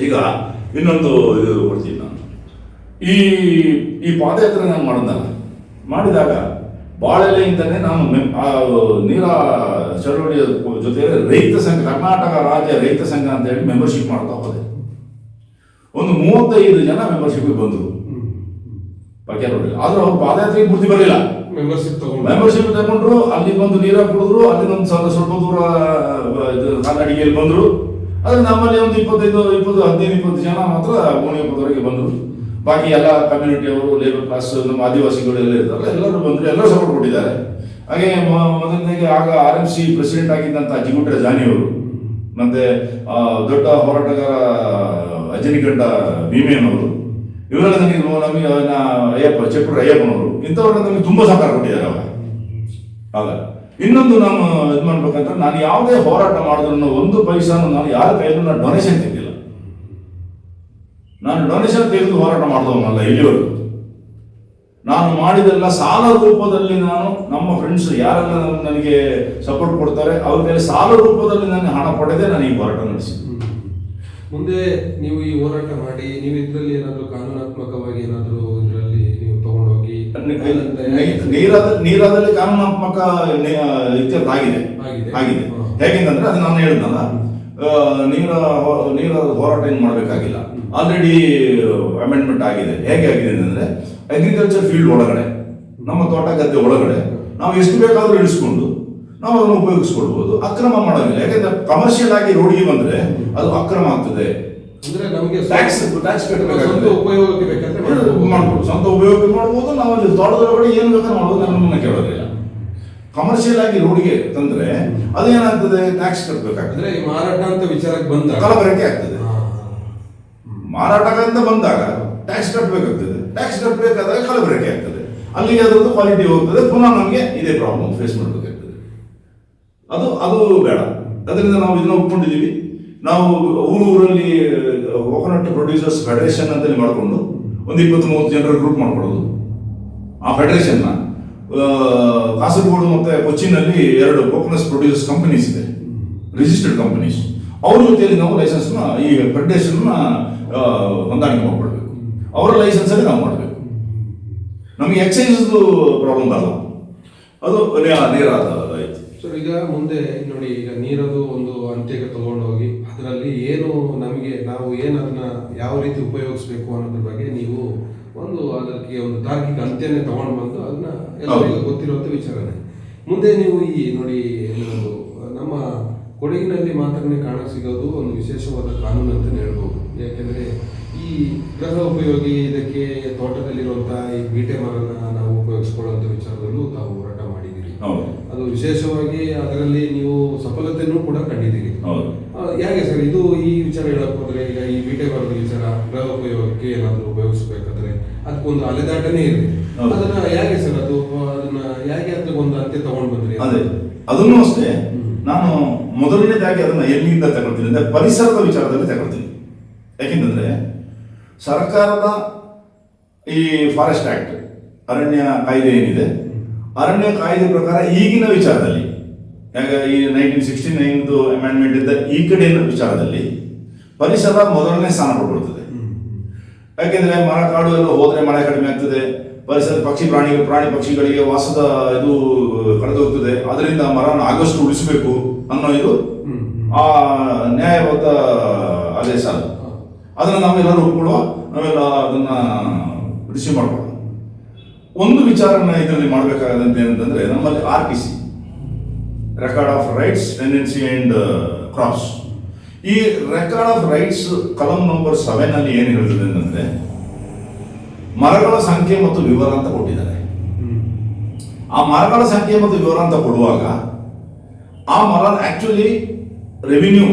ಈಗ ಇನ್ನೊಂದು ಇದು ಕೊಡ್ತೀನಿ ನಾನು. ಈ ಈ ಪಾದಯಾತ್ರೆ ನಾನು ಮಾಡಿದಾಗ ಬಾಳೆಲೆಯಿಂದನೇ ನಾನು ನೀರ ಚಳವಳಿಯ ಜೊತೆ ರೈತ ಸಂಘ, ಕರ್ನಾಟಕ ರಾಜ್ಯ ರೈತ ಸಂಘ ಅಂತ ಹೇಳಿ ಮೆಂಬರ್ಶಿಪ್ ಮಾಡ್ತಾ ಹೋದೆ. ಒಂದು 35 ಜನ ಮೆಂಬರ್ಶಿಪ್ ಬಂದರು ಪಕ್ಯಾರೋಡಿ. ಆದ್ರೂ ಅವ್ರು ಪಾದಯಾತ್ರೆಗೆ ಪೂರ್ತಿ ಬರಲಿಲ್ಲ, ಮೆಂಬರ್ಶಿಪ್ ತಗೊಂಡ್ರು. ಅಲ್ಲಿ ಬಂದು ನೀರ ಕುಡಿದ್ರು, ಅಲ್ಲಿಂದೊಂದು ಸ್ವಲ್ಪ ದೂರ ಕಾಲ್ನಡಿಗೆಯಲ್ಲಿ ಬಂದರು. ಆದರೆ ನಮ್ಮಲ್ಲಿ ಒಂದು 15-20 ಜನ ಮಾತ್ರ ಓಣಿಯಪ್ಪದವರೆಗೆ ಬಂದರು. ಬಾಕಿ ಎಲ್ಲ ಕಮ್ಯುನಿಟಿಯವರು, ಲೇಬರ್ ಕ್ಲಾಸ್, ನಮ್ಮ ಆದಿವಾಸಿಗಳು ಎಲ್ಲ ಇರ್ತಾರಲ್ಲ, ಎಲ್ಲರೂ ಬಂದರು, ಎಲ್ಲರೂ ಸಪೋರ್ಟ್ ಕೊಟ್ಟಿದ್ದಾರೆ. ಹಾಗೆ ಮೊದಲನೇಗೆ ಆಗ RMC ಪ್ರೆಸಿಡೆಂಟ್ ಆಗಿದ್ದಂಥ ಜಿಗುಟ್ರೆ ಜಾನಿಯವರು, ಮತ್ತೆ ದೊಡ್ಡ ಹೋರಾಟಗಾರ ಅಜನಿಗಂಡ ಭೀಮೇನವರು, ಇವರೆಲ್ಲ ನಮಗೆ ಚಪ್ಪುರ ಅಯ್ಯಪ್ಪನವರು, ಇಂಥವ್ರನ್ನ ನಮಗೆ ತುಂಬ ಸಹಕಾರ ಕೊಟ್ಟಿದ್ದಾರೆ ಅವಾಗ. ಆಗ ಇನ್ನೊಂದು ನಾನು ಇದು ಮಾಡ್ಬೇಕಂದ್ರೆ, ನಾನು ಯಾವುದೇ ಹೋರಾಟ ಮಾಡಿದ್ರು ಒಂದು ಪೈಸಾನು ನಾನು ಯಾರ ಕೈಯಲ್ಲೂ ನಾನು ಡೊನೇಷನ್ ತೆಗೆದಿಲ್ಲ. ನಾನು ಡೊನೇಷನ್ ತೆಗೆದು ಹೋರಾಟ ಮಾಡಿದವನಲ್ಲ ಇಲ್ಲಿವರೆಗೂ. ನಾನು ಮಾಡಿದೆಲ್ಲ ಸಾಲ ರೂಪದಲ್ಲಿ, ನಾನು ನಮ್ಮ ಫ್ರೆಂಡ್ಸ್ ಯಾರೆಲ್ಲ ನನಗೆ ಸಪೋರ್ಟ್ ಕೊಡ್ತಾರೆ ಅವ್ರ ಮೇಲೆ ಸಾಲ ರೂಪದಲ್ಲಿ ನಾನು ಹಣ ಪಡೆದೇ ನಾನು ಈ ಹೋರಾಟ ನಡೆಸಿದ್ದೆ. ಮುಂದೆ ನೀವು ಈ ಹೋರಾಟ ಮಾಡಿ ನೀವು ಇದರಲ್ಲಿ ಏನಾದರೂ ಕಾನೂನಾತ್ಮಕವಾಗಿ ಏನಾದರೂ ಇದರಲ್ಲಿ ನೀವು ತಗೊಂಡೋಗಿ ನೀರಾದಲ್ಲಿ ಕಾನೂನಾತ್ಮಕ ಇತ್ಯರ್ಥ ಆಗಿದೆ. ಹೇಗೆಂದ್ರೆ ಅದು ನಾನು ಹೇಳಿದ್ನಲ್ಲ, ನೀರ ಹೋರಾಟ ಏನು ಮಾಡಬೇಕಾಗಿಲ್ಲ, ಆಲ್ರೆಡಿ ಅಮೆಂಡ್ಮೆಂಟ್ ಆಗಿದೆ. ಹೇಗೆ ಆಗಿದೆ ಅಂದರೆ, ಅಗ್ರಿಕಲ್ಚರ್ ಫೀಲ್ಡ್ ಒಳಗಡೆ, ನಮ್ಮ ತೋಟ ಗದ್ದೆ ಒಳಗಡೆ ನಾವು ಎಷ್ಟು ಬೇಕಾದರೂ ಇಳಿಸ್ಕೊಂಡು ನಾವು ಅದನ್ನು ಉಪಯೋಗಿಸ್ಕೊಳ್ಬೋದು, ಅಕ್ರಮ ಮಾಡೋದಿಲ್ಲ. ಯಾಕಂದ್ರೆ ಕಮರ್ಷಿಯಲ್ ಆಗಿ ರೋಡಿಗೆ ಬಂದ್ರೆ ಅದು ಅಕ್ರಮ ಆಗ್ತದೆ. ಟ್ಯಾಕ್ಸ್ ಕಟ್ಟಬೇಕಾಗುತ್ತೆ, ಮಾಡ್ಬೋದು, ಸ್ವಂತ ಉಪಯೋಗಕ್ಕೆ ಮಾಡ್ಬೋದು. ನಾವು ಅಲ್ಲಿ ತೋಟದೊಳಗಡೆ ಏನು ಬೇಕಾದ್ರೆ ಮಾಡ್ಬೋದು, ನಮ್ಮನ್ನ ಕೇಳೋದಿಲ್ಲ. ಕಮರ್ಷಿಯಲ್ ಆಗಿ ರೋಡಿಗೆ ತಂದ್ರೆ ಅದೇನಾಗ್ತದೆ, ಟ್ಯಾಕ್ಸ್ ಕಟ್ಟಬೇಕಾಗ್ತದೆ. ಮಾರಾಟ ಅಂತ ವಿಚಾರಕ್ಕೆ ಬಂದಾಗ ಕಲಬೆರಕೆ ಆಗ್ತದೆ. ಮಾರಾಟದಿಂದ ಬಂದಾಗ ಟ್ಯಾಕ್ಸ್ ಕಟ್ಟಬೇಕಾಗ್ತದೆ, ಟ್ಯಾಕ್ಸ್ ಕಟ್ಟಬೇಕಾದಾಗ ಕಲಬೆರಕೆ ಆಗ್ತದೆ, ಅಲ್ಲಿಗೆ ಅದರದ್ದು ಕ್ವಾಲಿಟಿ ಹೋಗ್ತದೆ, ಪುನಃ ನಮಗೆ ಇದೇ ಪ್ರಾಬ್ಲಮ್ ಫೇಸ್ ಮಾಡಬೇಕಾಗ್ತದೆ. ಅದು ಬೇಡ. ಅದರಿಂದ ನಾವು ಇದನ್ನ ಒಪ್ಕೊಂಡಿದ್ದೀವಿ. ನಾವು ಊರಲ್ಲಿ ಕೋಕೋನಟ್ ಪ್ರೊಡ್ಯೂಸರ್ಸ್ ಫೆಡರೇಷನ್ ಅಂತೇಳಿ ಮಾಡಿಕೊಂಡು ಒಂದು 20-30 ಜನರ ಗ್ರೂಪ್ ಮಾಡ್ಕೊಳ್ಳೋದು. ಆ ಫೆಡರೇಷನ್ನ ಕಾಸರಗೋಡು ಮತ್ತು ಕೊಚ್ಚಿನಲ್ಲಿ 2 ಕೋಕೋನಟ್ ಪ್ರೊಡ್ಯೂಸರ್ಸ್ ಕಂಪನೀಸ್ ಇದೆ, ರಿಜಿಸ್ಟರ್ಡ್ ಕಂಪನೀಸ್. ಅವ್ರ ಜೊತೆಯಲ್ಲಿ ನಾವು ಲೈಸೆನ್ಸ್ನ, ಈ ಫೆಡರೇಷನ್ನ ಹೊಂದಾಣಿಕೆ ಮಾಡ್ಕೊಳ್ಬೇಕು. ಅವರ ಲೈಸೆನ್ಸಲ್ಲಿ ನಾವು ಮಾಡಬೇಕು. ನಮಗೆ ಎಕ್ಸೈಸ್ದು ಪ್ರಾಬ್ಲಮ್ ಬರಲ್ಲ, ಅದು ನೇರಾದ ಆಯಿತು. ಸರ್, ಈಗ ಮುಂದೆ ನೋಡಿ, ಈಗ ನೀರದು ಒಂದು ಅಂತ್ಯಕ್ಕೆ ತಗೊಂಡೋಗಿ ಅದರಲ್ಲಿ ಏನು ನಮಗೆ ನಾವು ಏನು ಅದನ್ನ ಯಾವ ರೀತಿ ಉಪಯೋಗಿಸ್ಬೇಕು ಅನ್ನೋದ್ರ ಬಗ್ಗೆ ನೀವು ಅದಕ್ಕೆ ಒಂದು ತಾರ್ಕಿಕ ಅಂತ್ಯನೇ ತಗೊಂಡು ಬಂದು ಅದನ್ನ ಎಲ್ಲರಿಗೂ ಗೊತ್ತಿರುವಂಥ ವಿಚಾರನೆ. ಮುಂದೆ ನೀವು ಈ ನೋಡಿ, ನಮ್ಮ ಕೊಡಗಿನಲ್ಲಿ ಮಾತ್ರನೇ ಕಾಣಸಿಗೋದು ಒಂದು ವಿಶೇಷವಾದ ಕಾನೂನು ಅಂತಲೇ ಹೇಳ್ಬೋದು. ಯಾಕೆಂದರೆ ಈ ಗೃಹ ಉಪಯೋಗಿ ಇದಕ್ಕೆ ತೋಟದಲ್ಲಿರುವಂಥ ಈ ಬೀಟೆ ಮರನ ನಾವು ಉಪಯೋಗಿಸ್ಕೊಳ್ಳುವಂಥ ವಿಚಾರದಲ್ಲೂ ತಾವು ಹೋರಾಟ ಮಾಡಿದ್ದೀರಿ. ಅದು ವಿಶೇಷವಾಗಿ ಅದರಲ್ಲಿ ನೀವು ಸಫಲತೆಯೂ ಕೂಡ ಕಂಡಿದ್ದೀರಿ. ಹೇಗೆ ಸರ್ ಇದು ಈ ವಿಚಾರ ಹೇಳಕ್ ಹೋದ್ರೆ, ಈಗ ಈ ಬೀಟೆ ಮರದ ವಿಚಾರ ಗೃಹ ಉಪಯೋಗಕ್ಕೆ ಏನಾದರೂ ಉಪಯೋಗಿಸಬೇಕಾದ್ರೆ ಅದಕ್ಕೊಂದು ಅಲೆದಾಟನೇ ಇದೆ. ಅದನ್ನ ಹೇಗೆ ಸರ್ ಅದನ್ನ ಹೇಗೆ ಅದಕ್ಕೊಂದು ಅಂತ್ಯ ತಗೊಂಡು ಬಂದ್ರಿ? ಅದೇ ಅದನ್ನು ಅಷ್ಟೇ. ನಾನು ಮೊದಲನೇದಾಗಿ ಅದನ್ನ ಎಲ್ಲಿಂದ ತಗೊಳ್ತೀನಿ ಅಂದ್ರೆ ಪರಿಸರದ ವಿಚಾರದಲ್ಲಿ ತಗೊಳ್ತೀನಿ. ಯಾಕೆಂತಂದ್ರೆ ಸರ್ಕಾರದ ಈ ಫಾರೆಸ್ಟ್ ಆಕ್ಟ್, ಅರಣ್ಯ ಕಾಯ್ದೆ ಏನಿದೆ, ಅರಣ್ಯ ಕಾಯ್ದೆ ಪ್ರಕಾರ ಈಗಿನ ವಿಚಾರದಲ್ಲಿ, ಈ 1969 ಅಮೆಂಡ್ಮೆಂಟ್ ಇದ್ದ ಈ ಕಡೆಯ ವಿಚಾರದಲ್ಲಿ ಪರಿಸರ ಮೊದಲನೇ ಸ್ಥಾನ ಪಡ್ಕೊಳ್ತದೆ. ಯಾಕೆಂದ್ರೆ ಮರ ಕಾಡು ಎಲ್ಲ ಹೋದ್ರೆ ಮಳೆ ಕಡಿಮೆ ಆಗ್ತದೆ, ಪರಿಸರ ಪ್ರಾಣಿ ಪಕ್ಷಿಗಳಿಗೆ ವಾಸದ ಇದು ಕಳೆದು ಹೋಗ್ತದೆ. ಅದರಿಂದ ಮರನ ಆದಷ್ಟು ಉಳಿಸಬೇಕು ಅನ್ನೋ ಇದು ಆ ನ್ಯಾಯಬದ್ಧ ಆದೇಶ. ಅದನ್ನು ನಾವೆಲ್ಲರೂ ಒಪ್ಕೊಳ್ಳುವ, ನಾವೆಲ್ಲ ಅದನ್ನ ರಿಸೀವ್ ಮಾಡ್ಕೊಳ್ಳೋಣ. ಒಂದು ವಿಚಾರನ ಇದರಲ್ಲಿ ಮಾಡಬೇಕಾದಂತ ಏನಂತಂದ್ರೆ, ನಮ್ಮಲ್ಲಿ RTC, record of rights, tenancy and crops. ಈ ರೆಕಾರ್ಡ್ ಆಫ್ ರೈಟ್ಸ್ ಕಲಂ ನಂಬರ್ 7 ಅಲ್ಲಿ ಏನು ಹೇಳ್ತದೆ ಅಂತಂದ್ರೆ, ಮರಗಳ ಸಂಖ್ಯೆ ಮತ್ತು ವಿವರ ಅಂತ ಕೊಟ್ಟಿದ್ದಾರೆ. ಆ ಮರಗಳ ಸಂಖ್ಯೆ ಮತ್ತು ವಿವರ ಅಂತ ಕೊಡುವಾಗ ಆ ಮರ ಆಕ್ಚುಲಿ ರೆವಿನ್ಯೂ,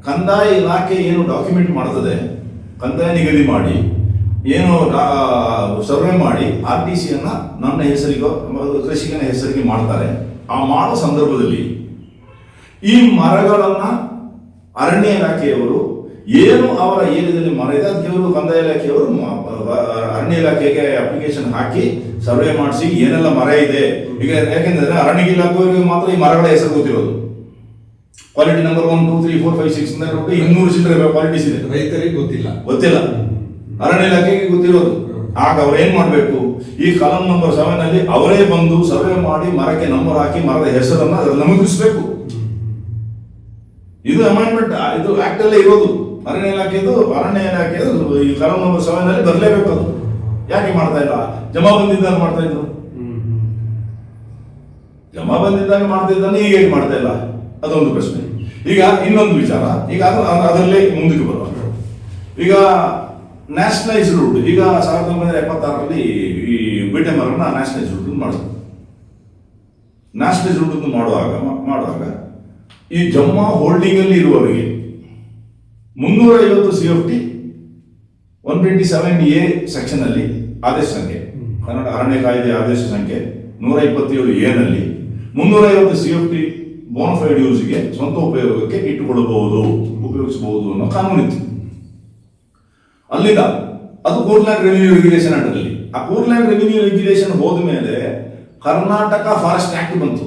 ಕಂದಾಯ ಇಲಾಖೆ ಏನು ಡಾಕ್ಯುಮೆಂಟ್ ಮಾಡ್ತದೆ, ಕಂದಾಯ ನಿಗದಿ ಮಾಡಿ ಏನು ಸರ್ವೆ ಮಾಡಿ RTCಯನ್ನ ನನ್ನ ಹೆಸರಿಗೋ ಕೃಷಿಕನ ಹೆಸರಿಗೆ ಮಾಡ್ತಾರೆ. ಆ ಮಾಡೋ ಸಂದರ್ಭದಲ್ಲಿ ಈ ಮರಗಳನ್ನ ಅರಣ್ಯ ಇಲಾಖೆಯವರು ಏನು ಅವರ ಏರಿಯಾದಲ್ಲಿ ಮರ ಇದೆ ಅದಕ್ಕೆ ಅವರು ಕಂದಾಯ ಇಲಾಖೆಯವರು ಅರಣ್ಯ ಇಲಾಖೆಗೆ ಅಪ್ಲಿಕೇಶನ್ ಹಾಕಿ ಸರ್ವೆ ಮಾಡಿಸಿ ಏನೆಲ್ಲ ಮರ ಇದೆ. ಈಗ ಯಾಕೆಂದ್ರೆ ಅರಣ್ಯ ಇಲಾಖೆಯವರಿಗೆ ಮಾತ್ರ ಈ ಮರಗಳ ಹೆಸರು ಗೊತ್ತಿರೋದು, ಕ್ವಾಲಿಟಿ ನಂಬರ್ 1 2 3 4 5 6 ಅಂತ 200 ಚಿಲ್ಲರೆ ಕ್ವಾಲಿಟೀಸ್ ಇದೆ, ರೈತರಿಗೆ ಗೊತ್ತಿಲ್ಲ. ಅರಣ್ಯ ಇಲಾಖೆಗೆ ಗೊತ್ತಿರೋದು. ಆಗ ಅವ್ರು ಏನ್ ಮಾಡ್ಬೇಕು, ಈ ಕಾಲಂ ನಂಬರ್ 7 ಅಲ್ಲಿ ಅವರೇ ಬಂದು ಸರ್ವೆ ಮಾಡಿ ಮರಕ್ಕೆ ನಂಬರ್ ಹಾಕಿ ಮರದ ಹೆಸರನ್ನ ಅದ್ರಲ್ಲಿ ನಮೂದಿಸಬೇಕು. ಇದು ಅಮೆಂಡ್ಮೆಂಟ್, ಇದು ಆಕ್ಟ್ ಅಲ್ಲೇ ಇರೋದು. ಅರಣ್ಯ ಇಲಾಖೆದು ಈ ಕಾಲಂ ನಂಬರ್ 7 ಅಲ್ಲಿ ಬರಲೇಬೇಕು. ಅದು ಯಾಕೆ ಮಾಡ್ತಾ ಇಲ್ಲ? ಜಮಾ ಬಂದಿದ್ದಾಗ ಮಾಡ್ತಾ ಇದ್ರು, ಜಮಾ ಬಂದಿದ್ದಾಗ ಮಾಡ್ತಾ ಇದ್ದಾನೆ, ಈಗ ಹೇಗೆ ಮಾಡ್ತಾ ಇಲ್ಲ? ಅದೊಂದು ಪ್ರಶ್ನೆ. ಈಗ ಇನ್ನೊಂದು ವಿಚಾರ, ಈಗ ಅದರಲ್ಲೇ ಮುಂದಕ್ಕೆ ಬರುವ. ಈಗ ನ್ಯಾಷನಲೈಸ್ಡ್ ವುಡ್, ಈಗ 1976ರಲ್ಲಿ ಈ ಬಿಟೆ ಮರನ್ನ ನ್ಯಾಷನಲೈಸ್ಡ್ ವುಡ್ ಮಾಡೋದು. ನ್ಯಾಷನಲೈಸ್ಡ್ ವುಡ್ ಮಾಡುವಾಗ ಈ ಜಮ್ಮಾ ಹೋಲ್ಡಿಂಗ್ ಅಲ್ಲಿ ಇರುವವರಿಗೆ 350 CFT 127A ಸೆಕ್ಷನ್ ಅಲ್ಲಿ ಆದೇಶ ಸಂಖ್ಯೆ, ಕನ್ನಡ ಅರಣ್ಯ ಕಾಯ್ದೆ ಆದೇಶ ಸಂಖ್ಯೆ 127A ನಲ್ಲಿ 350 CFT ಬೋನಫೈಡ್ ಯೂಸ್ಗೆ ಸ್ವಂತ ಉಪಯೋಗಕ್ಕೆ ಉಪಯೋಗಿಸಬಹುದು ಅನ್ನೋ ಕಾನೂನಿತ್ತು. ಅಲ್ಲಿಂದ ಅದು ಕೂರ್ಲ್ಯಾಂಡ್ ರೆವಿನ್ಯೂ ರೆಗ್ಯುಲೇಷನ್ ಅಂಡರಲ್ಲಿ. ಆ ಕೂರ್ಲ್ಯಾಂಡ್ ರೆವಿನ್ಯೂ ರೆಗ್ಯುಲೇಷನ್ ಹೋದ ಮೇಲೆ ಕರ್ನಾಟಕ ಫಾರೆಸ್ಟ್ ಆಕ್ಟ್ ಬಂತು.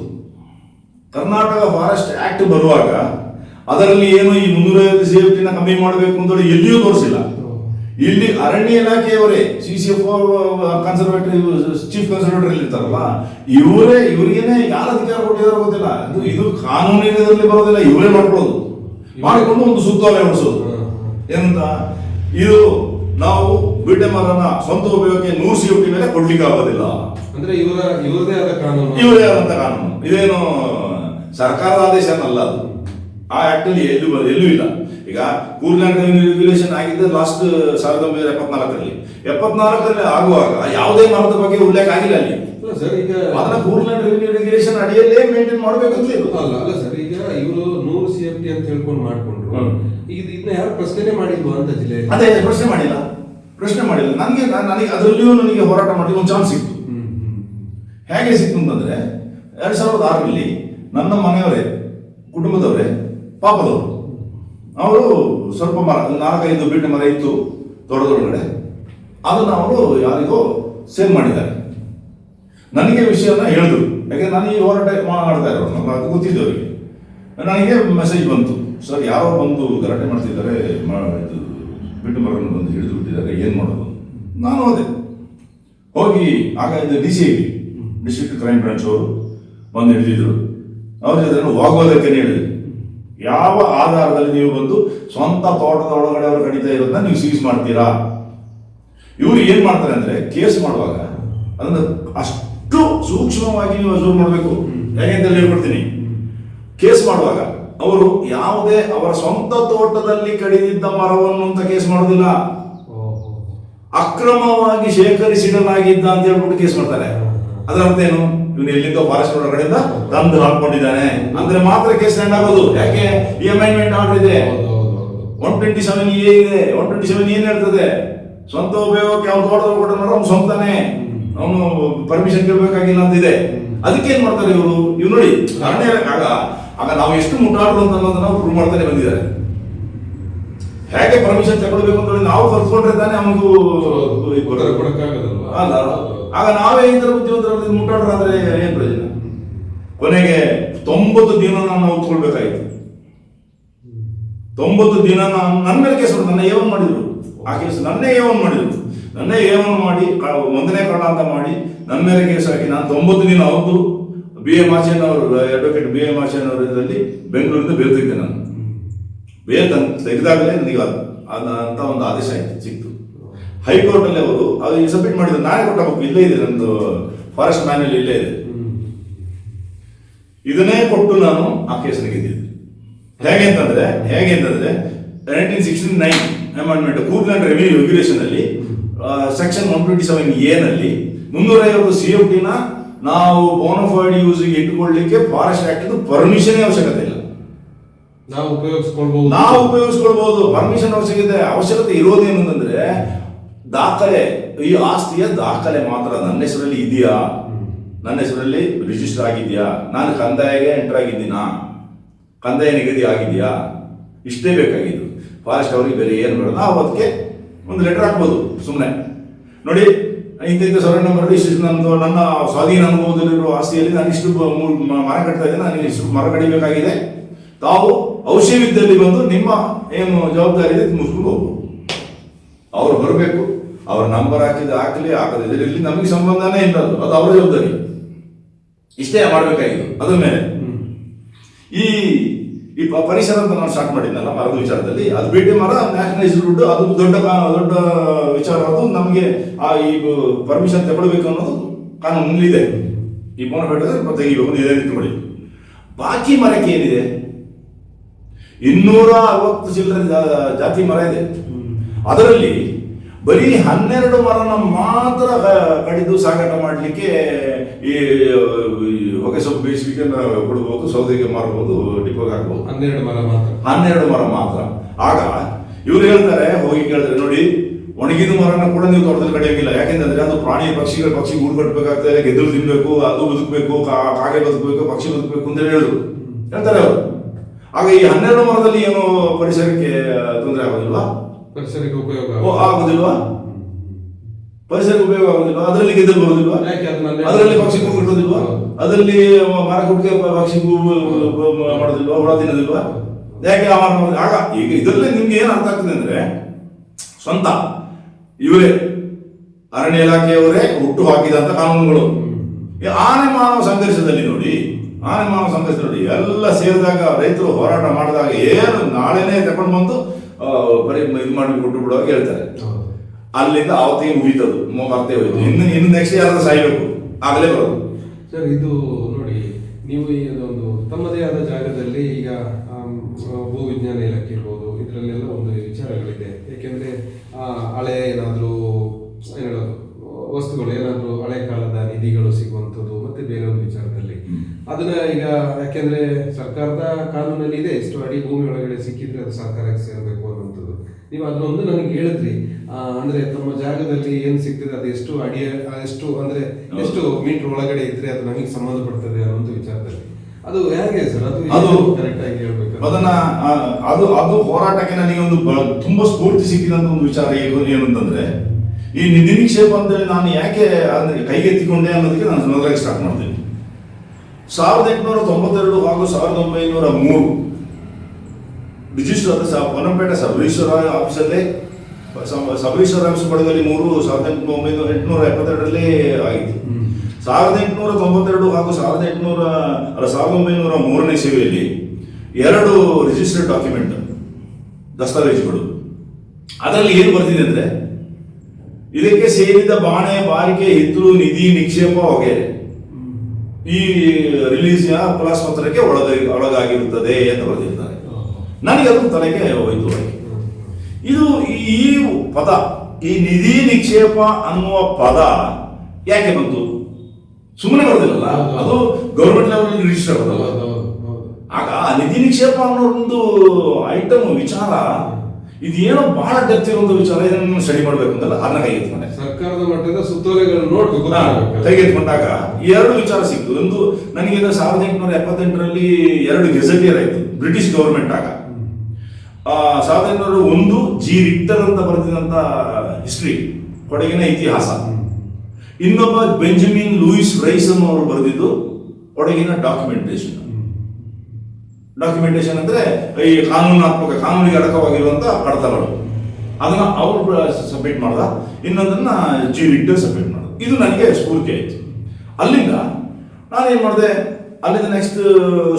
ಕರ್ನಾಟಕ ಫಾರೆಸ್ಟ್ ಆಕ್ಟ್ ಬರುವಾಗ ಅದರಲ್ಲಿ ಏನು ಈ 350 CFT ಕಮ್ಮಿ ಮಾಡಬೇಕು ಅಂತ ಎಲ್ಲಿಯೂ ತೋರಿಸಿಲ್ಲ. ಇಲ್ಲಿ ಅರಣ್ಯ ಇಲಾಖೆಯವರೇ CCF ಕನ್ಸರ್ವೇಟರಿ ಚೀಫ್ ಕನ್ಸರ್ವೇಟರ್ ಇರ್ತಾರಲ್ಲ, ಇವರಿಗೇನೆ ಯಾರು ಅಧಿಕಾರ ಕೊಟ್ಟಿದಾರೋ ಗೊತ್ತಿಲ್ಲ. ಇದು ಕಾನೂನಿನಲ್ಲಿ ಬರೋದಿಲ್ಲ, ಇವರೇ ಮಾಡಿಕೊಂಡು ಒಂದು ಸುತ್ತೋಲೆ ಹೊಡಿಸೋದು. ಏನಂತ, ಇದು ನಾವು ಬಿಟೆ ಮರನ ಸ್ವಂತ ಉಪಯೋಗಕ್ಕೆ 100 CFT ಮೇಲೆ ಕೊಡ್ಲಿಕ್ಕೆ ಆಗೋದಿಲ್ಲ ಅಂದ್ರೆ ಇವರದೇ ಆದ ಕಾನೂನು, ಇವರೇ ಆದಂತ ಕಾನೂನು. ಇದೇನು ಸರ್ಕಾರದ ಆದೇಶ ಅಲ್ಲ ಅದು. ಆ ಆಕ್ಟ್ ಅಲ್ಲಿ ಎಲ್ಲೂ ಇಲ್ಲ. ಈಗ ಕೂರ್ಲ್ಯಾಂಡ್ ರೆವಿನ್ಯೂ ರೆಗ್ಯುಲೇಷನ್ ಆಗಿದ್ದ ಲಾಸ್ಟ್ 1974ರಲ್ಲಿ ಆಗುವಾಗ ಯಾವುದೇ ಮರದ ಬಗ್ಗೆ ಉಲ್ಲೇಖ ಆಗಿಲ್ಲ ಅಲ್ಲಿ. ಸರ್, ಈಗ ಅದನ್ನ ಕೂರ್ಲ್ಯಾಂಡ್ ರೆವಿನ್ಯೂ ರೆಗ್ಯುಲೇಷನ್ ಅಡಿಯಲ್ಲೇ ಮೇಂಟೈನ್ ಮಾಡಬೇಕಂತ ಅಲ್ಲ ಸರ್. ಈಗ ಇವರು 100 CFT ಅಂತ ಹೇಳ್ಕೊಂಡು ಮಾಡ್ಕೊಂಡ್ರು. ಈಗ ಇದನ್ನ ಯಾರು ಪ್ರಶ್ನೆ ಮಾಡಿಲ್ವಾ ಅಂತ ಜಿಲ್ಲೆ? ಅದೇ ಪ್ರಶ್ನೆ ಮಾಡಿಲ್ಲ. ನನಗೆ ಅದರಲ್ಲಿಯೂ ನನಗೆ ಹೋರಾಟ ಮಾಡಿ ಒಂದು ಚಾನ್ಸ್ ಸಿಕ್ತು. ಹೇಗೆ ಸಿಕ್ತು ಅಂತಂದ್ರೆ 2006ರಲ್ಲಿ ನನ್ನ ಮನೆಯವರೇ, ಕುಟುಂಬದವರೇ, ಪಾಪದವರು, ಅವರು ಸ್ವಲ್ಪ ಮರ 4-5 ಬಿಟ್ಟ ಮರ ಇತ್ತು ತೋಟದೊಳಗಡೆ. ಅದನ್ನು ಅವರು ಯಾರಿಗೋ ಸೇಲ್ ಮಾಡಿದ್ದಾರೆ. ನನಗೆ ವಿಷಯನ ಹೇಳಿದ್ರು, ಯಾಕೆ ನಾನು ಈ ಹೋರಾಟ ಮಾಡ್ತಾ ಇರೋರು, ಅದು ಗೊತ್ತಿದ್ದು ಅವರಿಗೆ. ನನಗೆ ಮೆಸೇಜ್ ಬಂತು, ಸರ್ ಯಾರೋ ಬಂದು ಗಲಾಟೆ ಮಾಡ್ತಿದ್ದಾರೆ, ಬಿಟ್ಟು ಮರನ್ನು ಬಂದು ಹಿಡಿದು ಬಿಟ್ಟಿದ್ದಾರೆ, ಏನು ಮಾಡೋದು? ನಾನು ಹೋಗಿ ಆಗ ಇದು DCIB ಡಿಸ್ಟ್ರಿಕ್ಟ್ ಕ್ರೈಮ್ ಬ್ರಾಂಚ್ ಅವರು ಬಂದು ಹಿಡಿದಿದ್ರು. ಅವ್ರ ಜೊತೆ ಹೋಗೋದಕ್ಕೆ ಹೇಳಿದ್ರು, ಯಾವ ಆಧಾರದಲ್ಲಿ ನೀವು ಬಂದು ಸ್ವಂತ ತೋಟದ ಒಳಗಡೆ ಅವರು ಕಡಿತಾ ಇರೋದನ್ನ ನೀವು ಸೀಸ್ ಮಾಡ್ತೀರಾ? ಇವರು ಏನ್ ಮಾಡ್ತಾರೆ ಅಂದ್ರೆ, ಕೇಸ್ ಮಾಡುವಾಗ ಅದನ್ನ ಅಷ್ಟು ಸೂಕ್ಷ್ಮವಾಗಿ ನೀವು ಅಬ್ಸರ್ವ್ ಮಾಡಬೇಕು. ಹೇಗೆಂತ ಹೇಳ್ಕೊಡ್ತೀನಿ. ಕೇಸ್ ಮಾಡುವಾಗ ಅವರು ಯಾವುದೇ ಅವರ ಸ್ವಂತ ತೋಟದಲ್ಲಿ ಕಡಿದಿದ್ದ ಮರವನ್ನು ಅಂತ ಕೇಸ್ ಮಾಡೋದಿಲ್ಲ, ಅಕ್ರಮವಾಗಿ ಶೇಖರಿಸಿಡಲಾಗಿದ್ದ ಅಂತ ಹೇಳ್ಬಿಟ್ಟು ಕೇಸ್ ಮಾಡ್ತಾರೆ. ಅದರ ಅರ್ಥ ಏನು? ಇವನು ಎಲ್ಲಿಂದ ಫಾರೆಸ್ಟ್ ಒಳಗಡೆಯಿಂದ ತಂದು ಹಾಕೊಂಡಿದ್ದಾನೆ ಅಂದ್ರೆ ಮಾತ್ರ ಕೇಸ್ ಸ್ಟ್ಯಾಂಡ್ ಆಗೋದು. ಯಾಕೆ? ಈ ಅಮೆಂಡ್ಮೆಂಟ್ ಆರ್ಡರ್ ಇದೆ, 127A ಇದೆ. 127 ಏನ್ ಹೇಳ್ತದೆ? ಸ್ವಂತ ಉಪಯೋಗಕ್ಕೆ ಅವ್ನು ತೋಟದ ಕೊಟ್ಟ ಅವ್ನು ಸ್ವಂತನೇ, ಅವನು ಪರ್ಮಿಷನ್ ಕೇಳಬೇಕಾಗಿಲ್ಲ ಅಂತಿದೆ. ಅದಕ್ಕೆ ಏನ್ ಮಾಡ್ತಾರೆ ಇವರು ನೋಡಿ, ಆಗ ನಾವು ಎಷ್ಟು ಮುಟ್ಟಾಡ್ರು ಅಂತ ಅನ್ನೋದನ್ನ ಪ್ರೂವ್ ಮಾಡ್ತಾನೆ ಬಂದಿದ್ದಾರೆ. ಹೇಗೆ ಪರ್ಮಿಷನ್ ತಗೊಳ್ಬೇಕು ಅಂತ ಹೇಳಿ ನಾವು ಕಲ್ತ್ಕೊಂಡ್ರೆ ತಾನೇ ಅವನಿಗೂ ಅಲ್ಲ. ಆಗ ನಾವೇ ಈ ತರ ಬುದ್ಧಿವಂತರಲ್ಲಿ ಮುಟ್ಟಾಡ್ರಾದ್ರೆ ಏನ್ ಪ್ರಯೋಜನ? ಕೊನೆಗೆ 90 ದಿನ ನಾವು ಉತ್ಕೊಳ್ಬೇಕಾಯ್ತು. 90 ದಿನ ನನ್ನ ಮೇಲೆ ಕೇಸ್ ನನ್ನ ಏವನ್ ಮಾಡಿದ್ರು. ಆ ಕೇಸ್ ನನ್ನೇ ಏವನ್ ಮಾಡಿ 1ನೇ ಕಳ್ಳ ಅಂತ ಮಾಡಿ ನನ್ನ ಮೇಲೆ ಕೇಸ್ ಹಾಕಿ ನಾನು 90 ದಿನ ಅವತ್ತು BA ಮಾಚೇನ್ ಅವರು, ಅಡ್ವೊಕೇಟ್ BA ಮಾಚೇನ್ ಅವರ ಇದರಲ್ಲಿ ಬೆಂಗಳೂರಿಂದ ಬೇಲ್ ತೆಗೆದೆ. ನಾನು ಬೇಲ್ ತೆಗೆದಾಗಲೇ ನನಗೆ ಅಂತ ಒಂದು ಆದೇಶ ಸಿಕ್ತು. ಹೈಕೋರ್ಟ್ ಅಲ್ಲಿ ಅವರು ಅದು ಸಬ್ಮಿಟ್ ಮಾಡಿದ್ರು. ನಾನೇ ಕೊಟ್ಟಬೇಕು, ಇಲ್ಲೇ ಇದೆ ನಂದು ಫಾರೆಸ್ಟ್ ಮ್ಯಾನ್ಯಲ್, ಇಲ್ಲೇ ಇದೆ. ಇದನ್ನೇ ಕೊಟ್ಟು ನಾನು ಆ ಕೇಸ್ ಗೆದ್ದಿದ್ದೆ. ಹೇಗೆ ಅಂತಂದ್ರೆ 1969 ಅಮೆಂಡ್ಮೆಂಟ್ ಕೂರ್ಲ್ಯಾಂಡ್ ರೆವಿನ್ಯೂ ರೆಗ್ಯುಲೇಷನ್ ಅಲ್ಲಿ ಸೆಕ್ಷನ್ 127A ನಲ್ಲಿ 350 CFT ನಾವು ಬೋನಫೈಡ್ ಯೂಸ್ಗೆ ಇಟ್ಟುಕೊಳ್ಳಲಿಕ್ಕೆ ಫಾರೆಸ್ಟ್ ಆಕ್ಟ್ ಪರ್ಮಿಷನ್ ಅವಶ್ಯಕತೆ ಇಲ್ಲ, ನಾವು ಉಪಯೋಗಿಸ್ಕೊಳ್ಬಹುದು. ಪರ್ಮಿಷನ್ ಅವಶ್ಯಕತೆ ಇರೋದೇನು ಅಂತಂದ್ರೆ ದಾಖಲೆ, ಈ ಆಸ್ತಿಯ ದಾಖಲೆ ಮಾತ್ರ ನನ್ನ ಹೆಸರಲ್ಲಿ ಇದೆಯಾ, ನನ್ನ ಹೆಸರಲ್ಲಿ ರಿಜಿಸ್ಟರ್ ಆಗಿದೆಯಾ, ನಾನು ಕಂದಾಯಗೆ ಎಂಟರ್ ಆಗಿದ್ದೀನಾ, ಕಂದಾಯ ನಿಗದಿ ಆಗಿದೆಯಾ, ಇಷ್ಟೇ ಬೇಕಾಗಿದ್ದು. ಫಾರೆಸ್ಟ್ ಅವರಿಗೆ ಬೇರೆ ಏನು ಬೇಡ. ನಾವು ಅದಕ್ಕೆ ಒಂದು ಲೆಟರ್ ಹಾಕ್ಬೋದು ಸುಮ್ಮನೆ, ನೋಡಿ ಇಂಥ ಸರ್ವೆ ನಂಬರ್ ಇಷ್ಟು ನನ್ನ ಸ್ವಾಧೀನ ಅನುಭವದಲ್ಲಿರುವ ಆಸ್ತಿಯಲ್ಲಿ ನಾನು ಇಷ್ಟು ಮರ ಕಟ್ತಾ ಇದ್ದೇನೆ, ನನಗೆ ಇಷ್ಟು ಮರ ಕಡಿಬೇಕಾಗಿದೆ, ತಾವು ಔಷಧಿಯಲ್ಲಿ ಬಂದು ನಿಮ್ಮ ಏನು ಜವಾಬ್ದಾರಿ ಇದೆ ಮುಗಿಸ್ಕೊಂಡು ಹೋಗ್ಬೋದು. ಅವ್ರು ಬರಬೇಕು, ಅವ್ರ ನಂಬರ್ ಹಾಕಲಿ ಹಾಕದಿರಲಿ, ನಮಗೆ ಸಂಬಂಧನೇ ಇಲ್ಲ, ಅದು ಅವರ ಜವಾಬ್ದಾರಿ. ಇಷ್ಟೇ ಮಾಡಬೇಕಾಗಿತ್ತು. ಅದ್ರ ಮೇಲೆ ಈ ಪರಿಸರ ಅಂತ ನಾನು ಸ್ಟಾರ್ಟ್ ಮಾಡಿದ್ನಲ್ಲ ಮರದ ವಿಚಾರದಲ್ಲಿ, ಅದು ಭೇಟಿ ಮರ ನ್ಯಾಷನಲೈಸ್ಡ್, ಅದು ದೊಡ್ಡ ವಿಚಾರ. ಅದು ನಮಗೆ ಈ ಪರ್ಮಿಷನ್ ತಗೊಳ್ಬೇಕು ಅನ್ನೋದು ಕಾನೂನಿದೆ. ಈ ಬೋನ ಬೆಟ್ಟದಲ್ಲಿ ತೆಗಿಬೇಕು ಇದೇ ರೀತಿ ಮಾಡಿ. ಬಾಕಿ ಮರಕ್ಕೆ ಏನಿದೆ, 260 ಚಿಲ್ಲರೆ ಜಾತಿ ಮರ ಇದೆ. ಅದರಲ್ಲಿ ಬರೀ 12 ಮರನ ಮಾತ್ರ ಕಡಿದು ಸಾಗಾಟ ಮಾಡಲಿಕ್ಕೆ ಈ ಹೊಗೆ ಸೊಪ್ಪು ಬೇಯಿಸಲಿಕ್ಕೆ ಕೊಡ್ಬೋದು, ಸೌದೆಗೆ ಮಾರ್ಬೋದು, ಡಿಪೋಗೆ ಹಾಕ್ಬೋದು. 12 ಮರ ಮಾತ್ರ. ಆಗ ಇವ್ರು ಹೇಳ್ತಾರೆ, ಹೋಗಿ ಕೇಳ್ತಾರೆ, ನೋಡಿ ಒಣಗಿದ ಮರನ ಕೂಡ ನೀವು ತೋಟದಲ್ಲಿ ಕಡಿಯೋಗಿಲ್ಲ. ಯಾಕೆಂದ್ರೆ ಅದು ಪ್ರಾಣಿ ಪಕ್ಷಿ ಗೂಡು ಕಟ್ಟಬೇಕಾಗ್ತದೆ, ಗೆದ್ದಲು ತಿನ್ಬೇಕು, ಅದು ಬದುಕಬೇಕು, ಕಾಗೆ ಬದುಕಬೇಕು, ಪಕ್ಷಿ ಬದುಕಬೇಕು ಅಂತ ಹೇಳ್ತಾರೆ ಅವರು. ಆಗ ಈ 12 ಮರದಲ್ಲಿ ಏನು ಪರಿಸರಕ್ಕೆ ತೊಂದರೆ ಆಗೋದಿಲ್ವಾ? ಪರಿಸರಕ್ಕೆ ಉಪಯೋಗ ಆಗೋದಿಲ್ವಾ? ಪರಿಸರಕ್ಕೆ ಉಪಯೋಗ ಆಗೋದಿಲ್ವಾ? ಅದರಲ್ಲಿ ಗೆದ್ದಲು ಬರೋದಿಲ್ವಾ? ಅದರಲ್ಲಿ ಪಕ್ಷಿ ಗೂಡು ಕಟ್ಟೋದಿಲ್ವಾ? ಅದರಲ್ಲಿ ಮರ ಕುಟ್ಕೆ ಪಕ್ಷಿ ಮಾಡೋದಿಲ್ವಾ? ಹುಳ ತಿನ್ನೋದಿಲ್ವಾ? ಯಾಕೆ ಆಗ ಈಗ ಇದರಲ್ಲಿ ನಿಮ್ಗೆ ಏನು ಅರ್ಥ ಆಗ್ತದೆ ಅಂದ್ರೆ, ಸ್ವಂತ ಇವರೇ ಅರಣ್ಯ ಇಲಾಖೆಯವರೇ ಹುಟ್ಟು ಹಾಕಿದಂತ ಕಾನೂನುಗಳು. ಆನೆ ಮಾನವ ಸಂಘರ್ಷದಲ್ಲಿ ನೋಡಿ, ಎಲ್ಲ ಸೇರಿದಾಗ, ರೈತರು ಹೋರಾಟ ಮಾಡಿದಾಗ ಏನು ನಾಳೆನೇ ತಗೊಂಡು ಬಂದು ಬರೀ ಇದು ಮಾಡಿ ಕೊಟ್ಟು ಬಿಡುವಾಗ ಹೇಳ್ತಾರೆ. ಅಲ್ಲಿಂದ ಅವತ್ತಿಗೆ ಮುಗೀತದು, ಮತ್ತೆ ಹೋಯ್ತು. ಇನ್ನು ನೆಕ್ಸ್ಟ್ ಯಾರಾದ್ರೂ ಸಾಯ್ಬೇಕು, ಆಗಲೇ ಬರೋದು. ಸರ್, ಇದು ನೋಡಿ, ನೀವು ಇದೊಂದು ತಮ್ಮದೇ ಆದ ಜಾಗದಲ್ಲಿ ಈಗ ಭೂ ವಿಜ್ಞಾನ ಇಲಾಖೆ ಇರ್ಬೋದು, ಇದರಲ್ಲೆಲ್ಲ ಒಂದು ವಿಚಾರಗಳಿದೆ. ಏಕೆಂದ್ರೆ ಹಳೆ ಏನಾದರೂ ಹೇಳೋದು ವಸ್ತುಗಳು, ಏನಾದರೂ ಹಳೆ ಕಾಲದ ನಿಧಿಗಳು ಸಿಗುವಂಥದ್ದು, ಮತ್ತೆ ಬೇರೆ ಒಂದು ವಿಚಾರದಲ್ಲಿ ಅದನ್ನ ಈಗ, ಯಾಕೆಂದ್ರೆ ಸರ್ಕಾರದ ಕಾನೂನಲ್ಲಿ ಇದೆ, ಎಷ್ಟು ಅಡಿ ಭೂಮಿ ಒಳಗಡೆ ಸಿಕ್ಕಿದ್ರೆ ಅದು ಸರ್ಕಾರಕ್ಕೆ ಸೇರಬೇಕು ಅನ್ನುವಂಥದ್ದು. ನೀವು ಅದನ್ನೊಂದು ನನಗೆ ಹೇಳಿದ್ರಿ, ಅಂದ್ರೆ ತಮ್ಮ ಜಾಗದಲ್ಲಿ ಏನ್ ಸಿಗ್ತದೆ ಅದು ಎಷ್ಟು ಅಡಿ, ಎಷ್ಟು ಅಂದ್ರೆ ಎಷ್ಟು ಮೀಟರ್ ಒಳಗಡೆ ಇದ್ರೆ ಅದು ನಮಗೆ ಸಂಬಂಧಪಡ್ತದೆ ಅನ್ನೋ ವಿಚಾರದಲ್ಲಿ ಅದು ಹೇಗೆ ಸರ್? ಅದು ಕರೆಕ್ಟ್ ಆಗಿ ಹೇಳ್ಬೇಕು. ಅದನ್ನ ಅದು ಹೋರಾಟಕ್ಕೆ ನನಗೆ ಒಂದು ತುಂಬಾ ಸ್ಫೂರ್ತಿ ಸಿಕ್ಕಿದಂತ ಒಂದು ವಿಚಾರ ಏನು ಅಂತಂದ್ರೆ, ಈ ನಿಧಿ ನಿಕ್ಷೇಪ ಅಂತೇಳಿ ನಾನು ಯಾಕೆ ಅಂದ್ರೆ ಕೈಗೆತ್ತಿಕೊಂಡೆ ಅನ್ನೋದಕ್ಕೆ ನಾನು ಮೊದಲಾಗಿ ಸ್ಟಾರ್ಟ್ ಮಾಡ್ತೀನಿ. 1892 ಹಾಗೂ 1903 ರಿಜಿಸ್ಟರ್ ಪೊನ್ನಂಪೇಟೆ ಸಬ್ ರಿಜಿಸ್ಟರ್ ಆಫೀಸಲ್ಲೇ, ಸಬ್ ರಿಜಿಸ್ಟರ್ ಆಫೀಸ್ ಕೊಡಗಲ್ಲಿ 3 1872 ಆಗಿತ್ತು. 1892 ಹಾಗೂ 1903ನೇ ಇಸವಿಯಲ್ಲಿ 2 ರಿಜಿಸ್ಟರ್ಡ್ ಡಾಕ್ಯುಮೆಂಟ್, ದಸ್ತಾವೇಜುಗಳು. ಅದರಲ್ಲಿ ಏನು ಬರ್ತಿದೆ ಅಂದ್ರೆ, ಇದಕ್ಕೆ ಸೇರಿದ ಬಾಣೆ, ಬಾರಿಕೆ, ಹಿತ್ತಲು, ನಿಧಿ, ನಿಕ್ಷೇಪ ವಗೇರೆ ಈ ರಿಲೀಸ್ ಪ್ಲಾಸ್ ಪತ್ರಕ್ಕೆ ಒಳಗಾಗಿರುತ್ತದೆ ಅಂತ ಬರೆದಿರ್ತಾರೆ. ನನಗೆ ಅದು ತಲೆಗೆ ಹೋಯ್ತು. ಇದು ಈ ಪದ, ಈ ನಿಧಿ ನಿಕ್ಷೇಪ ಅನ್ನುವ ಪದ ಯಾಕೆ ಬಂತು? ಸುಮ್ಮನೆ ಬರೋದಿಲ್ಲ, ಅದು ಗೌರ್ಮೆಂಟ್ ಲೆವೆಲ್ ರಿಜಿಸ್ಟರ್ ಬರೋದಲ್ಲ. ಆಗ ನಿಧಿ ನಿಕ್ಷೇಪ ಅನ್ನೋ ಒಂದು ಐಟಮ್ ವಿಚಾರ, ಇದೇನೋ ಬಹಳ ಡೆಪ್ತ್ ಇರುವಂತ ವಿಚಾರ, ಇದನ್ನು ಸ್ಟಡಿ ಮಾಡ್ಬೇಕು ಅಂತಲ್ಲ, ಅದನ್ನ ಕೈಗೆತ್ಕೊಂಡೆ. ಸರ್ಕಾರದ ಮಟ್ಟದ ಸುತ್ತೋಲೆಗಳನ್ನು ನೋಡ್ಬೇಕು. ಕೈಗೆತ್ಕೊಂಡಾಗ 2 ವಿಚಾರ ಸಿಕ್ತು. ಒಂದು, ನನಗೆ 1878ರಲ್ಲಿ 2 ಗೆಜೆಟಿಯರ್ ಆಯ್ತು, ಬ್ರಿಟಿಷ್ ಗವರ್ಮೆಂಟ್. ಆಗ 1801 ಜಿ ರಿಕ್ಟರ್ ಅಂತ ಬರೆದಿದಂತ ಹಿಸ್ಟ್ರಿ, ಕೊಡಗಿನ ಇತಿಹಾಸ. ಇನ್ನೊಬ್ಬ ಬೆಂಜಮಿನ್ ಲೂಯಿಸ್ ರೈಸನ್ ಅವರು ಬರೆದಿದ್ದು ಕೊಡಗಿನ ಡಾಕ್ಯುಮೆಂಟೇಶನ್ ಅಂದ್ರೆ ಈ ಕಾನೂನಿಗೆ ಅಡಕವಾಗಿರುವಂತ ಕಡತಗಳು. ಅದನ್ನ ಅವರು ಸಬ್ಮಿಟ್ ಮಾಡ್ದ, ಇನ್ನೊಂದನ್ನ ಜಿ ರಿಕ್ಟರ್ ಸಬ್ಮಿಟ್ ಮಾಡ್ದ. ಇದು ನನಗೆ ಸ್ಫೂರ್ತಿ ಆಯ್ತು. ಅಲ್ಲಿಂದ ನಾನೇನ್ ಮಾಡಿದೆ, ಅಲ್ಲಿಂದ ನೆಕ್ಸ್ಟ್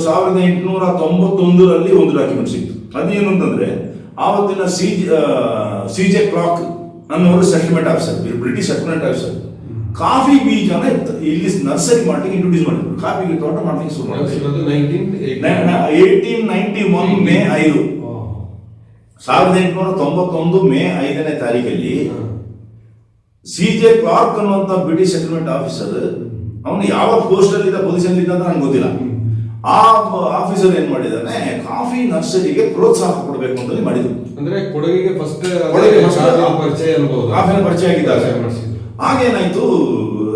1891ರಲ್ಲಿ ಒಂದು ಡಾಕ್ಯುಮೆಂಟ್ ಸಿಕ್ತು. ಅದೇನು ಅಂತಂದ್ರೆ, ಆವತ್ತಿನ ಸಿ.ಜೆ. ಕ್ಲಾಕ್ ಅನ್ನೋರು settlement officer, British settlement officer, coffee ಬೀಜನ ಇಲ್ಲಿ ನರ್ಸರಿ ಮಾಡ್ಲಿಕ್ಕೆ ಇಂಟ್ರೊಡ್ಯೂಸ್ ಮಾಡಿದ್ರು. ಕಾಫಿ ತೋಟ ಮಾಡ್ಲಿಕ್ಕೆ ಶುರು ಮಾಡಿದ್ರು 1891 ಮೇ 5. 1891 ಮೇ 5ನೇ ತಾರೀಕಲ್ಲಿ ಸಿ.ಜೆ. ಕ್ಲಾರ್ಕ್ ಅನ್ನುವಂತ ಬ್ರಿಟಿಷ್ ಸೆಟಲ್ಮೆಂಟ್ ಆಫೀಸರ್, ಅವನು ಯಾವ ಪೋಸ್ಟ್ ಅಲ್ಲಿ ಪೊಸಿಷನ್ ಇದ್ದ ಅಂತ ನಂಗೆ ಗೊತ್ತಿಲ್ಲ. ಆ ಆಫೀಸರ್ ಏನ್ ಮಾಡಿದಾನೆ, ಕಾಫಿ ನರ್ಸರಿಗೆ ಪ್ರೋತ್ಸಾಹ ಕೊಡಬೇಕು ಅಂತ ಮಾಡಿದ್ರು. ಅಂದ್ರೆ ಕೊಡಗಿಗೆ ಕಾಫಿನ ಪರಿಚಯ ಆಗಿದ್ದಾಗ ಆಗೇನಾಯ್ತು,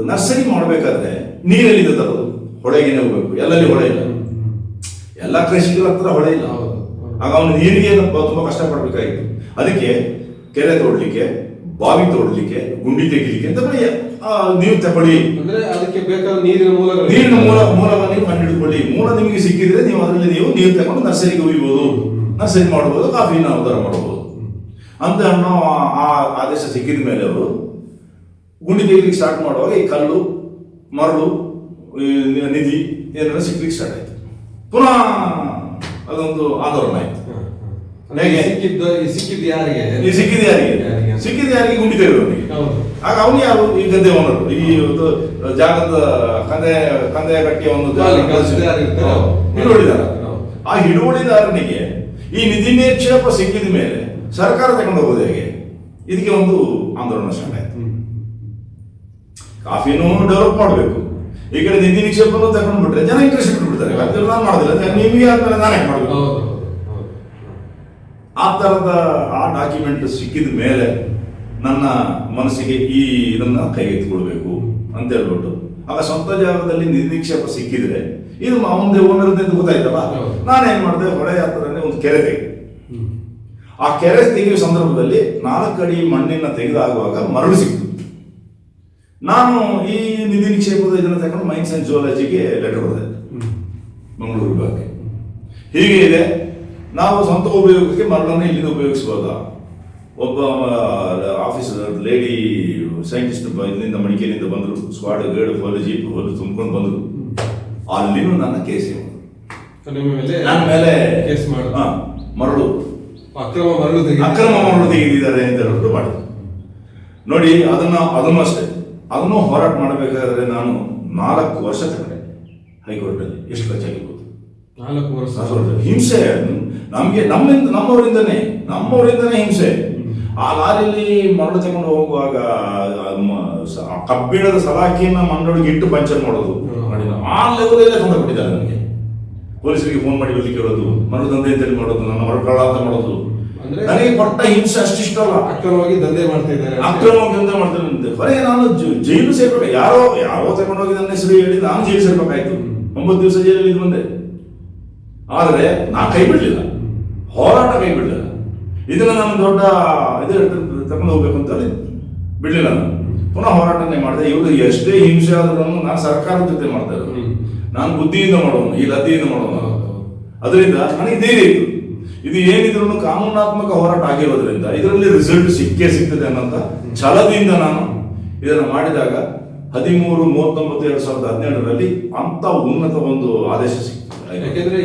ನರ್ಸರಿ ಮಾಡ್ಬೇಕಾದ್ರೆ ನೀರೆಲ್ಲಿಂದ ತರೋದು? ಹೊಳೆಗೆ ಹೋಗ್ಬೇಕು, ಎಲ್ಲಲ್ಲಿ ಹೊಳೆ ಇಲ್ಲ, ಎಲ್ಲ ಕೃಷಿಕರ ಹತ್ರ ಹೊಳೆ ಇಲ್ಲ. ಆಗ ಅವನು ನೀರಿಗೆ ತುಂಬಾ ಕಷ್ಟಪಡ್ಬೇಕಾಗಿತ್ತು. ಅದಕ್ಕೆ ಕೆರೆ ತೋಡ್ಲಿಕ್ಕೆ, ಬಾವಿ ತೋಡ್ಲಿಕ್ಕೆ, ಗುಂಡಿ ತೆಗಿಲಿಕ್ಕೆ ಅಂತ ನೀರು ತಗೊಳ್ಳಿ, ಅಂದ್ರೆ ಅದಕ್ಕೆ ಬೇಕಾದ ನೀರಿನ ಮೂಲಗಳನ್ನು ಕಂಡುಹಿಡಿದು ಇಟ್ಕೊಳ್ಳಿ, ಮೂಲ ನಿಮಗೆ ಸಿಕ್ಕಿದ್ರೆ ನೀವು ಅದರಲ್ಲಿ ನೀರು ತಗೊಂಡು ನರ್ಸರಿಗೆ ಒಯ್ಬೋದು, ನರ್ಸರಿ ಮಾಡ್ಬೋದು, ಕಾಫಿನ ಉದ್ಧಾರ ಮಾಡ್ಬೋದು ಅಂತ ಅನ್ನೋ ಆ ಆದೇಶ ಸಿಕ್ಕಿದ ಮೇಲೆ ಅವರು ಗುಂಡಿ ತೆಗಿಲಿಕ್ಕೆ ಸ್ಟಾರ್ಟ್ ಮಾಡುವಾಗ ಈ ಕಲ್ಲು, ಮರಳು, ನಿಧಿ ಏನೆಲ್ಲ ಸಿಗ್ಲಿಕ್ಕೆ ಸ್ಟಾರ್ಟ್ ಆಯ್ತು. ಪುನಃ ಅದೊಂದು ಆಂದೋಲನ ಆಯ್ತು. ಹೇಗೆ ಸಿಕ್ಕಿದ್ದು ಯಾರಿಗೆ? ಸಿಕ್ಕಿದ ಯಾರಿಗೆ? ಗುಂಡಿ ತೆಗೆದವನಿಗೆ. ಆಗ ಅವನು ಯಾರು? ಈ ಗದ್ದೆ ಓನರು, ಈ ಜಾಗದ ಕಂದಾಯ ಕಟ್ಟಿಯ ಒಂದು ಹಿಡುವಳಿದಾರ. ಆ ಹಿಡುವಳಿದಾರನಿಗೆ ಈ ನಿಧಿ ನಿಕ್ಷೇಪ ಸಿಕ್ಕಿದ ಮೇಲೆ ಸರ್ಕಾರ ತಗೊಂಡು ಹೋಗೋದು ಹೇಗೆ? ಇದಕ್ಕೆ ಒಂದು ಆಂದೋಲನ ಸ್ಟಾರ್ಟ್ ಆಯ್ತು. ಕಾಫಿನೂ ಡೆವಲಪ್ ಮಾಡಬೇಕು, ಈ ಕಡೆ ನಿಧಿ ನಿಕ್ಷೇಪನೂ ತಗೊಂಡು ಬಿಟ್ರೆ ಜನ ಇಂಟ್ರೆಸ್ಟ್ ಬಿಟ್ಬಿಡ್ತಾರೆ. ಅದೆಲ್ಲ ನಾನು ಮಾಡೋದಿಲ್ಲ, ನಿಮಗೆ ಆದ್ಮೇಲೆ ನಾನೇ ಮಾಡಬೇಕು. ಆ ಥರದ ಆ ಡಾಕ್ಯುಮೆಂಟ್ ಸಿಕ್ಕಿದ ಮೇಲೆ ನನ್ನ ಮನಸ್ಸಿಗೆ ಈ ಇದನ್ನ ಕೈಗೆತ್ತಿಕೊಳ್ಬೇಕು ಅಂತ ಹೇಳ್ಬಿಟ್ಟು, ಆಗ ಸ್ವಂತ ಜಾಗದಲ್ಲಿ ನಿಧಿ ನಿಕ್ಷೇಪ ಸಿಕ್ಕಿದ್ರೆ ಇದು ಮುಂದೆ ಓನರ್ ಅಂತ ಗೊತ್ತಾಯ್ತಲ್ಲ, ನಾನೇನ್ ಮಾಡಿದೆ, ಹೊಳೆ ಹತ್ರನೇ ಒಂದು ಕೆರೆ ತೆಗೆದು, ಆ ಕೆರೆ ತೆಗೆಯುವ ಸಂದರ್ಭದಲ್ಲಿ 4 ಅಡಿ ಮಣ್ಣಿನ ತೆಗೆದಾಗುವಾಗ ಮರಳು ಸಿಕ್ತು. ನಾನು ಈ ನಿಧಿ ನಿಕ್ಷೇಪದ ಇದನ್ನ ತಗೊಂಡು ಮೈನ್ಸ್ ಅಂಡ್ ಜಿಯೋಲಜಿಗೆ ಲೆಟರ್ ಬರೆದೆ, ಮಂಗಳೂರು ವಿಭಾಗಕ್ಕೆ. ಹೀಗೆ ಇದೆ, ನಾವು ಸ್ವಂತ ಉಪಯೋಗಕ್ಕೆ ಮರಳನ್ನು ಇಲ್ಲಿಂದ ಉಪಯೋಗಿಸಬಹುದಾ? ಒಬ್ಬ ಆಫೀಸರ್ ಲೇಡಿ ಸೈಂಟಿಸ್ಟ್ ಇಲ್ಲಿಂದ ಮಡಿಕೇರಿಯಿಂದ ಬಂದರು, ಸ್ಕ್ವಾಡ್ ಗೈಡ್ ಹೊಲು ಜೀಪ್ ಹೊಲು ತುಂಬ್ಕೊಂಡು ಬಂದರು. ಅಲ್ಲಿನೂ ನನ್ನ ಕೇಸ್ ನನ್ನ ಮೇಲೆ ಮರಳು ಅಕ್ರಮ ಮರಳು ತೆಗೆದಿದ್ದಾರೆ ಅಂತ ಹೇಳ್ಬಿಟ್ಟು ಮಾಡಿದ್ರು. ನೋಡಿ, ಅದನ್ನು ಅಷ್ಟೇ, ಅದನ್ನು ಹೋರಾಟ ಮಾಡಬೇಕಾದ್ರೆ ನಾನು 4 ವರ್ಷ ತಗೊಂಡೆ ಹೈಕೋರ್ಟಲ್ಲಿ. ಎಷ್ಟು ಖರ್ಚಾಗಿರ್ಬೋದು? 4 ವರ್ಷ ಹಿಂಸೆ ನಮ್ಗೆ, ನಮ್ಮವರಿಂದನೇ ಹಿಂಸೆ. ಆ ಲಾರಿಯಲ್ಲಿ ಮರಳು ತಗೊಂಡು ಹೋಗುವಾಗ ಕಬ್ಬಿಣದ ಸಲಾಕಿಯನ್ನ ಮಣ್ಣೊಳಗೆ ಇಟ್ಟು ಪಂಚರ್ ಮಾಡೋದು, ಆ ಲೆವೆಲಲ್ಲೇ ತೊಂದರೆ ಕೊಟ್ಟಿದ್ದಾರೆ ನನಗೆ. ಪೊಲೀಸರಿಗೆ ಫೋನ್ ಮಾಡಿ ಬರಲಿಕ್ಕೆ ಹೇಳೋದು, ಮರಳು ದಂಧೆ ಅಂತೇಳಿ ಮಾಡೋದು, ನನ್ನ ಮರಳು ಕಳ್ಳ ಅಂತ ಮಾಡೋದು. ನನಗೆ ಕೊಟ್ಟ ಹಿಂಸೆ ಅಷ್ಟಿಷ್ಟಲ್ಲ. ಅಕ್ರಮವಾಗಿ ದಂಧೆ ಮಾಡ್ತಾ ಇದ್ದಾರೆ, ಹೊರಗೆ ನಾನು ಜೈಲು ಸೇರ್ಬೇಕು. ಯಾರೋ ತಗೊಂಡೋಗಿ ನನ್ನ ಹೆಸರು ಹೇಳಿ ನಾನು ಜೈಲು ಸೇರ್ಬೇಕಾಯ್ತು. 9 ದಿವಸ ಜೈಲಲ್ಲಿ ಇದು ಬಂದೆ. ಆದರೆ ನಾ ಕೈ ಬಿಡಲಿಲ್ಲ, ಹೋರಾಟ ಕೈ ಬಿಡಲಿಲ್ಲ. ಇದನ್ನ ನಾನು ದೊಡ್ಡ ತಗೊಂಡು ಹೋಗ್ಬೇಕು ಅಂತ ಬಿಡಲಿಲ್ಲ. ನಾನು ಪುನಃ ಹೋರಾಟನೇ ಮಾಡಿದೆ. ಇವರು ಎಷ್ಟೇ ಹಿಂಸೆ ಆದ್ರೂ ನಾನು ಸರ್ಕಾರದ ಜೊತೆ ಮಾಡ್ತಾ ಇರೋದು, ನಾನು ಬುದ್ಧಿಯಿಂದ ಮಾಡೋನು, ಈ ಲದ್ದಿಯಿಂದ ಮಾಡೋನು. ಅದರಿಂದ ನನಗೆ ಧೈರ್ಯ ಇತ್ತು. ಇದು ಏನಿದ್ರು ಕಾನೂನಾತ್ಮಕ ಹೋರಾಟ ಆಗಿರೋದ್ರಿಂದ ಇದರಲ್ಲಿ ರಿಸಲ್ಟ್ ಸಿಗ್ತದೆ ಅನ್ನೋಂಥ ಛಲದಿಂದ ನಾನು ಇದನ್ನು ಮಾಡಿದಾಗ 13/39/2017 ಅಂತ ಉನ್ನತ ಒಂದು ಆದೇಶ ಸಿಕ್ತು. ಯಾಕೆಂದ್ರೆ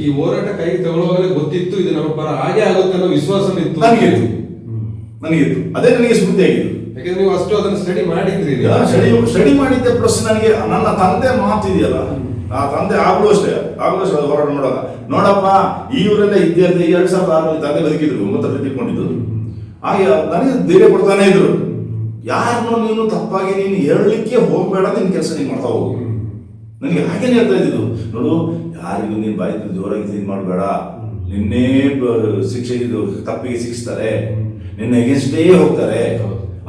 ಈ ಹೋರಾಟ ಕೈ ತಗೊಳ್ಳುವಾಗಲೇ ಗೊತ್ತಿತ್ತು, ಇದು ನಮ್ಮ ಪರ ಹಾಗೆ ಆಗುತ್ತೆ ಅನ್ನೋ ವಿಶ್ವಾಸ ಇತ್ತು ನನಗಿತ್ತು. ಅದೇ ನನಗೆ ಸ್ಫೂರ್ತಿ ಆಗಿತ್ತು. ಯಾಕಂದ್ರೆ ನೀವು ಅಷ್ಟು ಅದನ್ನು ಸ್ಟಡಿ ಮಾಡಿದ್ರಿ. ಸ್ಟಡಿ ಮಾಡಿದ್ದೆ. ಪ್ಲಸ್ ನನಗೆ ನನ್ನ ತಂದೆ ಮಾತಿದೆಯಲ್ಲ, ಆ ತಂದೆ ಆಗ್ಲೂ ಅಷ್ಟೇ ಹೋರಾಟ ಮಾಡುವಾಗ, ನೋಡಪ್ಪ ಇವರೆಲ್ಲ ಇದ್ದೇ 2006 ತಂದೆ ಬದುಕಿದ್ರು, 9 ತಿಳ್ಕೊಂಡಿದ್ದು. ಹಾಗೆ ನನಗೆ ಧೈರ್ಯ ಕೊಡ್ತಾನೆ ಇದ್ರು. ಯಾರನ್ನೂ ನೀನು ತಪ್ಪಾಗಿ ನೀನು ಹೇಳಲಿಕ್ಕೆ ಹೋಗ್ಬೇಡ, ನಿನ್ನ ಕೆಲಸ ನೀನು ಮಾಡ್ತಾ ಹೋಗು. ನನಗೆ ಹಾಗೇನೆ ಹೇಳ್ತಾ ಇದ್ದಿದ್ದು, ನೋಡು, ಯಾರಿಗೂ ನೀನು ಬಾಯಿ ಜೋರಾಗಿ ಇದು ಮಾಡಬೇಡ, ನಿನ್ನೆ ಶಿಕ್ಷೆ ತಪ್ಪಿಗೆ ಶಿಕ್ಷಿಸ್ತಾರೆ, ನಿನ್ನ ಎಗೇನ್ಸ್ಟೇ ಹೋಗ್ತಾರೆ.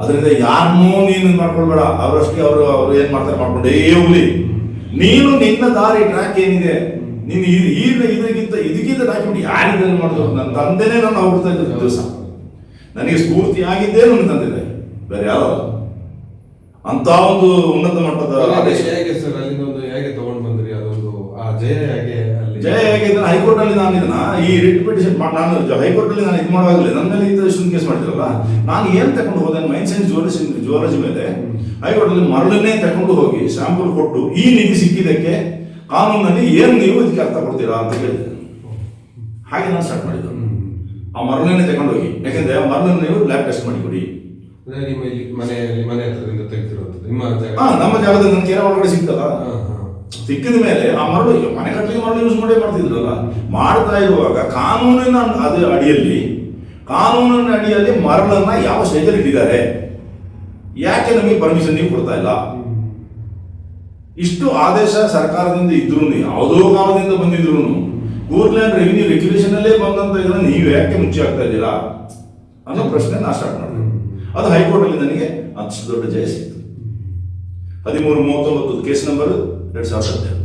ಅದರಿಂದ ಯಾರನ್ನೂ ನೀನು ಮಾಡ್ಕೊಳ್ಬೇಡ, ಅವರಷ್ಟೇ ಅವರು ಏನ್ ಮಾಡ್ತಾರೆ ಮಾಡ್ಕೊಂಡೇ ಹೋಗ್ಲಿ. ನೀನು ನಿನ್ನ ದಾರಿ ಟ್ರ್ಯಾಕ್ ಏನಿದೆ, ನೀನು ಇದಕ್ಕಿಂತ ಡಾಕ್ಯುಮೆಂಟ್ ಯಾರಿದ್ದಾರೆ ಮಾಡಿದ್ರು. ನನ್ನ ತಂದೆನೇ ನನ್ನ ಹೋಗ್ತಾ ಇದ್ದ ದಿವಸ ನನಗೆ ಸ್ಫೂರ್ತಿ ಆಗಿದ್ದೇ ನನ್ನ ತಂದೆ, ಬೇರೆ ಯಾರು ಅಂತ ಒಂದು ಉನ್ನತ ಮಟ್ಟದ ಹೇಗೆ ತಗೊಂಡು ಬಂದ್ರಿ? ಅದೊಂದು ಆ ಜಯ ಹೇಗೆ ಹೈಕೋರ್ಟ್ ಅಲ್ಲಿ ನಾನು ಇದನ್ನ ಈ ರಿಟ್ ಪಿಟಿಷನ್ ನಾನು ಹೈಕೋರ್ಟ್ ಅಲ್ಲಿ ನಾನು ಇದು ಮಾಡುವಾಗಲೇ ನನ್ನ ಮೇಲೆ ಇಷ್ಟೊಂದು ಕೇಸ್ ಮಾಡಿದ್ರಲ್ಲ, ನಾನು ಏನ್ ತಗೊಂಡು ಹೋದೆ ಮೈನ್ಸ್ ಅಂಡ್ ಜಿಯೋಲಜಿ ಮೇಲೆ ಹೈಕೋರ್ಟ್ ಅಲ್ಲಿ ಮರಳನ್ನೇ ತಗೊಂಡು ಹೋಗಿ ಸ್ಯಾಂಪಲ್ ಕೊಟ್ಟು ಈ ನಿಧಿ ಸಿಕ್ಕಿದ್ದಕ್ಕೆ ಕಾನೂನಲ್ಲಿ ಏನು ನೀವು ಇದಕ್ಕೆ ಅರ್ಥ ಕೊಡ್ತೀರಾ ಅಂತ ಹೇಳಿದೆ. ಹಾಗೆ ನಾನು ಸ್ಟಾರ್ಟ್ ಮಾಡಿದ್ದು. ಆ ಮರಳನ್ನೇ ತಗೊಂಡು ಹೋಗಿ, ಯಾಕಂದ್ರೆ ಆ ಮರಳನ್ನು ನೀವು ಲ್ಯಾಬ್ ಟೆಸ್ಟ್ ಮಾಡಿ ಕೊಡಿ. ಮನೆ ಹತ್ರದಿಂದ ತೆಗೆದಿರುವಂಥದ್ದು ನಮ್ಮ ಜಾಗದಲ್ಲಿ ನನ್ನ ಕೆರೆ ಒಳಗಡೆ ಸಿಗ್ತಲ್ಲ, ಸಿಕ್ಕಿದ ಮೇಲೆ ಆ ಮರಳು ಮನೆ ಕಟ್ಟಲಿಕ್ಕೆ ಮರಳು ಯೂಸ್ ಮಾಡ್ತಿದ್ರಲ್ಲ, ಮಾಡ್ತಾ ಇರುವಾಗ ಕಾನೂನಿನ ಅಡಿಯಲ್ಲಿ ಮರಳನ್ನ ಯಾವ ಸ್ಟೇಜಲ್ಲಿ ಇಟ್ಟಿದ್ದಾರೆ, ಯಾಕೆ ನಮಗೆ ಪರ್ಮಿಷನ್ ನೀವು ಕೊಡ್ತಾ ಇಲ್ಲ? ಇಷ್ಟು ಆದೇಶ ಸರ್ಕಾರದಿಂದ ಇದ್ರು, ಯಾವುದೋ ಕಾಲದಿಂದ ಬಂದಿದ್ರು, ಕೂರ್ಲ್ಯಾಂಡ್ ರೆವಿನ್ಯೂ ರೆಗ್ಯುಲೇಷನ್ ಅಲ್ಲೇ ಬಂದಂತ ಇದನ್ನ ನೀವು ಯಾಕೆ ಮುಚ್ಚಿ ಆಗ್ತಾ ಇದ್ದೀರಾ ಅನ್ನೋ ಪ್ರಶ್ನೆ ನಾ ಸ್ಟಾರ್ಟ್ ಮಾಡಿದೆ. ಅದು ಹೈಕೋರ್ಟ್ ಅಲ್ಲಿ ನನಗೆ ಅಷ್ಟು ದೊಡ್ಡ ಜಯ ಸಿಕ್ತು. 13/39 ಕೇಸ್ ನಂಬರ್ 2017.